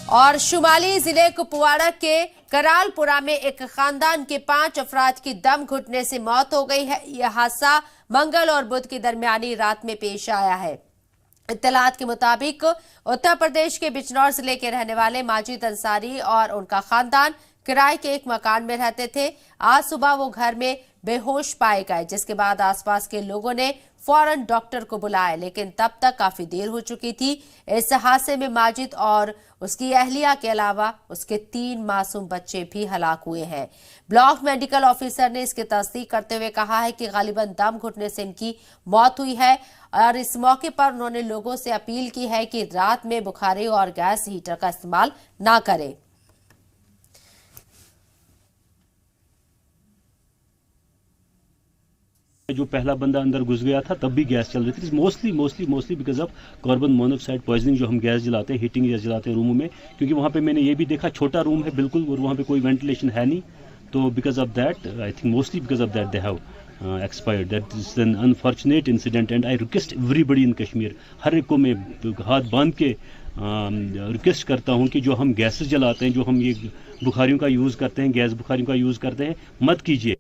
और शुमाली जिले कुपवाड़ा के करालपुरा में एक खानदान के 5 अफराद की दम घुटने से मौत हो गई है। यह हादसा मंगल और बुध की दरमियानी रात में पेश आया है। इत्तलात के मुताबिक उत्तर प्रदेश के बिजनौर जिले के रहने वाले माजिद अंसारी और उनका खानदान किराए के एक मकान में रहते थे। आज सुबह वो घर में बेहोश पाए गए, जिसके बाद आसपास के लोगों ने फौरन डॉक्टर को बुलाया, लेकिन तब तक काफी देर हो चुकी थी। इस हादसे में माजिद और उसकी अहलिया के अलावा उसके 3 मासूम बच्चे भी हलाक हुए हैं। ब्लॉक मेडिकल ऑफिसर ने इसकी तस्दीक करते हुए कहा है कि गालिबन दम घुटने से इनकी मौत हुई है और इस मौके पर उन्होंने लोगों से अपील की है कि रात में बुखारी और गैस हीटर का इस्तेमाल ना करें। जो पहला बंदा अंदर घुस गया था तब भी गैस चल रही थी, mostly because of carbon monoxide poisoning. जो हम गैस जलाते हैं, हीटिंग गैस जलाते हैं रूमों में, क्योंकि वहाँ पे मैंने ये भी देखा छोटा रूम है बिल्कुल और वहाँ पे कोई वेंटिलेशन है नहीं, तो because of that I think mostly because of that they have expired. That is an unfortunate incident and I request everybody in Kashmir, हर एक को मैं हाथ बांध के रिक्वेस्ट करता हूँ कि जो हम गैसेस जलाते हैं, जो हम ये बुखारियों का यूज़ करते हैं, गैस बुखारियों का यूज़ करते हैं, मत कीजिए।